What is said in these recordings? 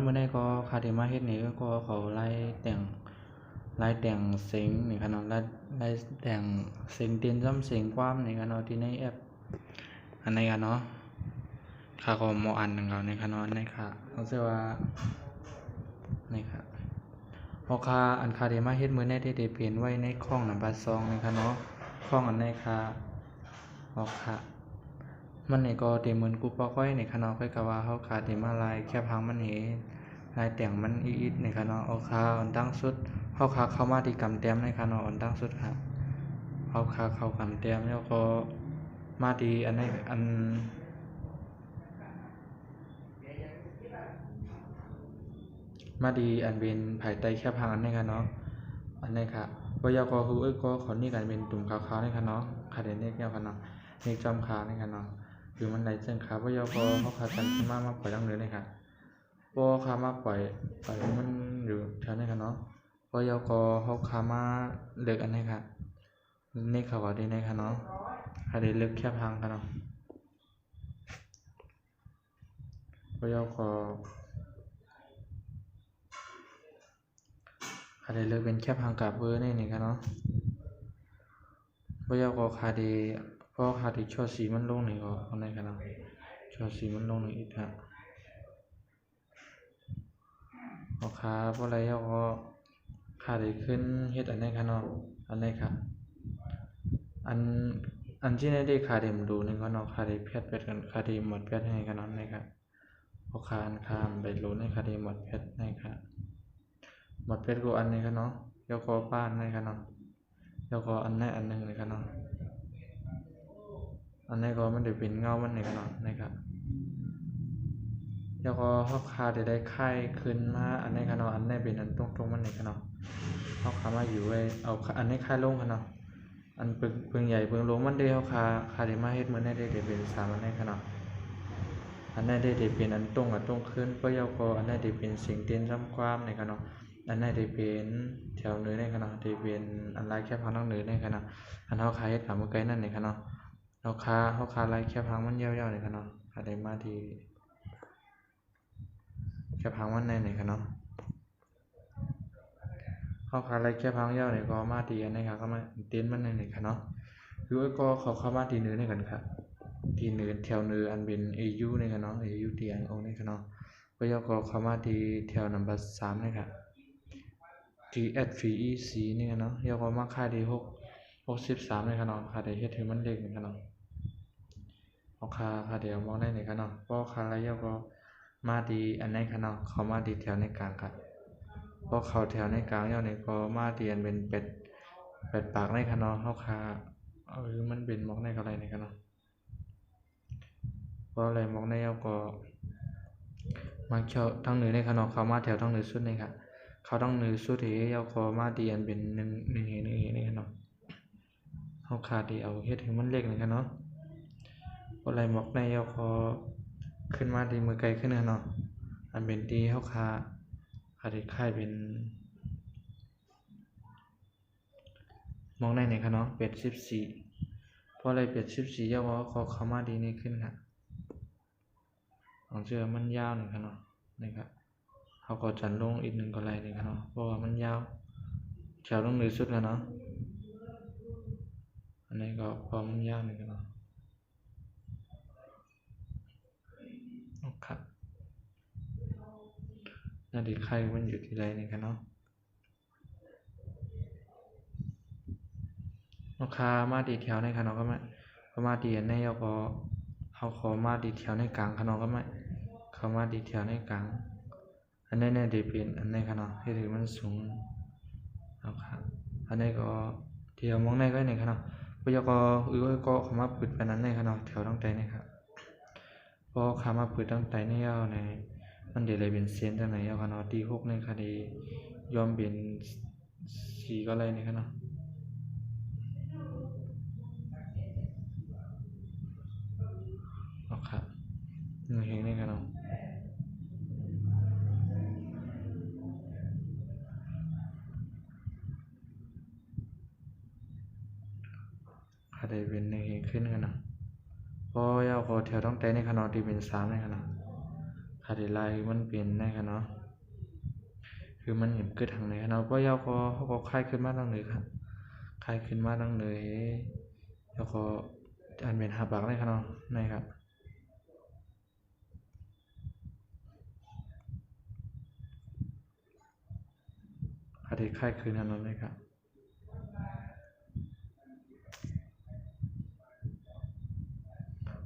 มื้อใดก็คาที่มาเฮ็ดนี่ก็เขาไล่แต่งเสียงนี่ค่ะเนาะไล่แต่งเสียงเต้นซ้ำเสียงความนี่ค่ะเนาะที่ในแอปอันไหนค่ะเนาะข้าก็บ่อ่านนำเขานี่ค่ะเนาะในค่ะรู้สึกว่านี่ค่ะเพราะค่าอันค่าที่มาเฮ็ดมื้อนี้ได้เปลี่ยนไว้ในข้องนำบัดซองนี่ค่ะเนาะข้องอันไหนค่ะเพราะค่ะมันนี่ก็เต็มเหมือนกูปอก้อยนี่ค่ะเนาะค่อยก็ว่าเฮาขาดที่มาลายแค่พังมันเห็นลายแต่งมันอีดๆนี่ค่ะเนาะเอาค่าอันตั้งสุดเฮาเข้ามาที่กำแต้มนี่ค่ะเนาะอันตั้งสุดค่ะเฮาเข้ากำแต้มแล้วก็มาที่อันไหนอันมาดีอันเป็นภายใต้แค่พังอันนี้ค่ะเนาะอันนี้ค่ะปยกคือก็ขอนี่กันเป็นตุ่มขาวๆนี่ค่ะเนาะขาเดนเนกเนี่ยค่ะเนาะเนกจอมขานี่ค่ะเนาะคือมันไหลเส้นขาปยกเขาขากันมาปล่อยดังเนื้อนี่ค่ะปขามาปล่อยมันอยู่แถวนี้ค่ะเนาะปยกเขาขามาเลือกอันนี้ค่ะนี่เขาก็ดีนี่ค่ะเนาะขาเดนเลือกแค่พังค่ะเนาะปยกขาเดนเลือกเป็นแค่พังกับเบอร์นี่ค่ะเนาะปยกขาเดพอขาที่ชอสีมันลงนี่ก็อันนี้ค่ะเนาะชอสีมันลงนี่อีกค่ะพอขาพออะไรก็ขาได้ขึ้นเฮ็ดอันนี้ค่ะเนาะอันนี้ค่ะอันที่ได้ขาเดมดูนี่ก็เนาะขาได้แพทกันขาได้หมดแพทให้กันเนาะนี่ค่ะพอขาอันข้ามไปโลนี่ขาได้หมดแพทนี่ค่ะหมดแพทก็อันนี้ค่ะเนาะแล้วก็ป้านนี่ค่ะเนาะแล้วก็อันนี้อันนึงนี่ค่ะเนาะอันนี้ก็มันได้เป็นเงามันนี่ค่ะเนาะนี่ค่ะแล้วก็เฮาขาได้ค่ายขึ้นมาอันนี้ค่ะเนาะอันนี้เป็นอันตรงๆมันนี่ค่ะเนาะเฮาขามาอยู่ไว้เอาอันนี้ค่ายลงค่ะเนาะอันปึงใหญ่ปึงลงมันได้เฮาขาได้มาเฮ็ดมื้อนี้ได้เป็น3อันนี้ค่ะเนาะอันนี้ได้เป็นอันตรงขึ้นปยกอันนี้ได้เป็นเสียงเต้นซ้ำความนี่ค่ะเนาะอันนี้ได้เป็นแถวเหนือนี่ค่ะเนาะได้เป็นอันลายแค่พังทางเหนือนี่ค่ะเนาะอันเฮาขาเฮ็ดขามื้อไกลนั่นนี่ค่ะเนาะเฮาขาลายแค่พังมันยาวๆนี่ค่ะเนาะขาได้มาที่แค่พังมันนี่ค่ะเนาะเฮาขาลายแค่พังยาวนี่ก็มาที่อันนี้ค่ะก็มาเต้นมันนี่ค่ะเนาะคือก็เขาเข้ามาที่เหนือนี่กันค่ะที่เหนือแถวเหนืออันเป็น AU นี่ค่ะเนาะ AU ที่อันองนี่ค่ะเนาะปยกเข้ามาที่แถวนัมเบอร์3นี่ค่ะที่ FEC นี่ค่ะเนาะยกมาค่าที่63นี่ค่ะเนาะค่าได้เฮ็ดให้มันเล็กนี่ค่ะเนาะเอาค่าเดียวมองได้นี่ค่ะเนาะพอค่าระยะก็มาที่อันนี้ค่ะเนาะเข้ามาที่แถวในกลางค่ะพอเข้าแถวในกลางยาวนี่ก็มาที่อันเป็นเป็ดปากนี่ค่ะเนาะเฮาค่ามันเป็นมองได้อะไรนี่ค่ะเนาะพออะไรมองได้ยาวก็มาเข้าทางเหนือนี่ค่ะเนาะเข้ามาแถวทางเหนือสุดนี่ค่ะเขาทางเหนือสุดที่ยาวก็มาที่อันเป็น1นี่ค่ะเนาะเฮาค่าที่เอาเฮ็ดให้มันเล็กนี่ค่ะเนาะพออะไรมองได้ยาวก็ขึ้นมาที่มือไกลขึ้นค่ะเนาะอันเป็นที่เฮาค่าได้ค่ายเป็นมองได้นี่ค่ะเนาะ14พออะไร14ยาวก็เข้ามาดีนี่ขึ้นค่ะของเชื่อมันยาวนี่ค่ะเนาะนี่ครับเฮาก็จันลงอีก1ก็ไรนี่ค่ะเนาะเพราะว่ามันยาวแถวลงเหนือสุดแล้วเนาะอันนี้ก็พอมันยาวนี่ค่ะเนาะครับน่าดีใครมันอยู่ที่ไรนี่ค่ะเนาะราคามาดีแถวในค่ะเนาะก็มาดีอันนี้เอาก็เฮาขอมาดีแถวในกลางค่ะเนาะก็เข้ามาดีแถวในกลางอันนี้ได้เป็นอันนี้ค่ะเนาะที่ถือมันสูงเอาครับอันนี้ก็เที่ยวมองได้ก็นี่ค่ะเนาะปยกก็เข้ามาปิดไปนั้นนี่ค่ะเนาะแถวตั้งใจนี่ครับพอเข้ามาปิดตั้งใจนี่เอาในมันเดี๋ยวเลยเป็นเส้นจังไหนเอาค่ะเนาะที่6ในคดียอมเป็น4ก็เลยนี่ค่ะเนาะเอาครับเฮงนี่ค่ะเนาะได้เป็นในเฮงขึ้นกันเนาะพอยาวพอแถวตั้งใจนี่ค่ะเนาะที่เป็น3นี่ค่ะเนาะ คาที่ไล่มันเปลี่ยนได้ค่ะเนาะคือมันเกิดทางไหนค่ะเนาะเพราะยาวคอเขาก็คลายขึ้นมาทางเหนือค่ะคลายขึ้นมาทางเหนือยาวคออันเป็นหาปากได้ค่ะเนาะในครับคาที่คลายขึ้นทางนั้นเลยครับ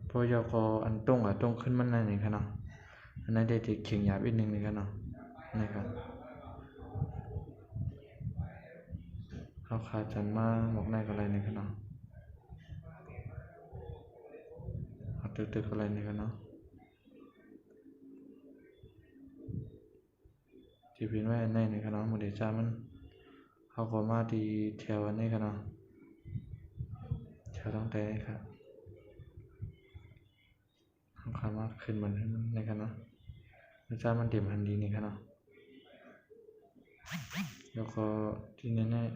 เพราะยาวคออันตรงขึ้นมันนั่นเองค่ะเนาะอันนั้นได้เขียงหยาบอีกนึงเลยค่ะเนาะนะครับเขาขาดจันมาหมกในกับอะไรนี่ครับเนาะเอาตึกกับอะไรนี่ครับเนาะที่เป็นไว้อันไหนนี่ครับเนาะโมเดลจ้ามันเขาก็มาดีแถวอันนี้ครับเนาะแถวตั้งแต่ครับเขาขามาขึ้นมันนี่ครับเนาะจ้ามันเต็มหันดีนี่ครับเนาะแล้วก็ที่แน่ๆ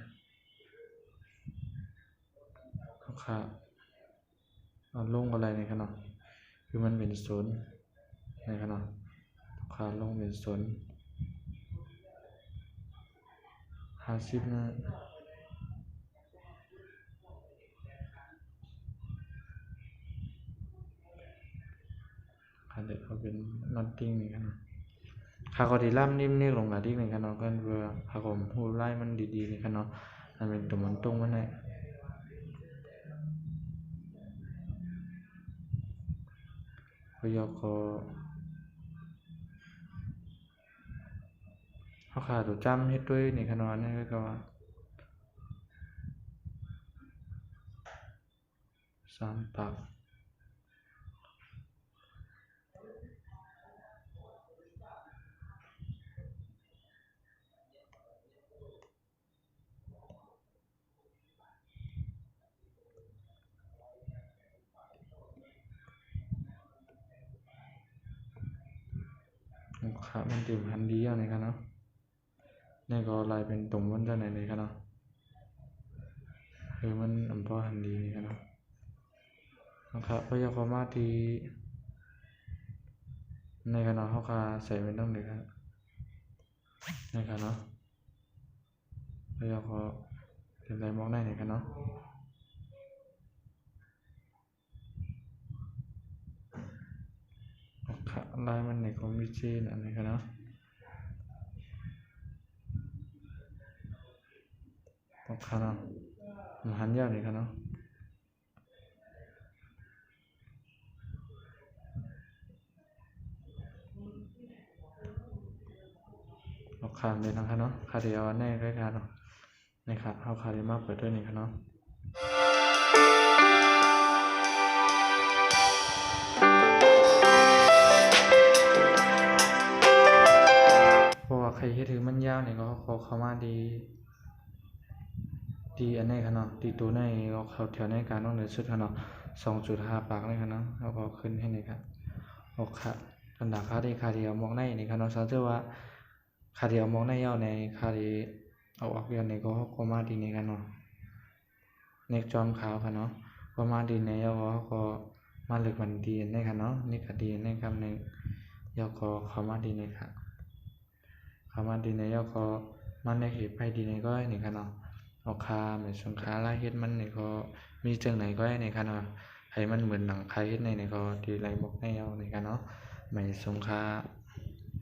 เขาขาเอาลงอะไรนี่ครับเนาะคือมันเป็นศูนย์นี่ครับเนาะขาลงเป็นศูนย์50นะขาเด็กเขาเป็นนอตติ้งนี่ครับเนาะขาก็ที่ล่ำนิ่มๆลงหนาดิ้งนี่ครับเนาะก็เพื่อขาผมหูไล่มันดีๆนี่ครับเนาะมันเป็นตัวมันตรงมันได้พยอกเขาขาตัวจำเฮ็ดด้วยนี่ครับเนาะนี่ก็ว่า3 ปากขามันเต็มหันดีอย่างนี้ครับเนาะนี่ก็ลายเป็นตรงมันจะไหนนี่ครับเนาะคือมันอำพอหันดีนี่ครับเนาะนะครับพยากรณ์มาที่ในครับเนาะเขาขาใส่เป็นต้องเด็กครับนี่ครับเนาะพยากรณ์เป็นไรมองได้นี่ครับเนาะขาลายมันในคอมพิวเตอร์อันนี้ครับเนาะขาเนาะมันหันยาวนี่ครับเนาะขาเลยนะครับเนาะขาเดียวแน่ใกล้กันเนาะนี่ครับเอาขาดีมากเปิดด้วยนี่ครับเนาะเพราะว่าใครที่ถือมันยาวเนี่ยก็เขาเข้ามาดีอันนี้ครับเนาะดีตัวในก็เขาแถวในการต้องเหนือสุดครับเนาะ2.5 ปากเลยครับเนาะแล้วก็ขึ้นให้นี่ครับโอเคอันดับขาที่ขาเดียวมองในนี่ครับเนาะสังเกตว่าขาเดียวมองในยาวในขาที่เอาออกยาวในก็มาดีนี่กันเนาะเน็กจอมขาวครับเนาะก็มาดีในยาวก็มาลึกมันดีในครับเนาะนี่ก็ดีในคำหนึ่งยาวก็เข้ามาดีในครับเข้ามาดีในยาวก็มันในเหตุไปดีในก็นี่ครับเนาะเอาคาเหมือนสงขาลายเฮ็ดมันนี่ก็มีจังไหนก็ในครับเนาะให้มันเหมือนหนังคายเฮ็ดในนี่ก็ดีไรบอกให้เอานี่ครับเนาะไม่สงขา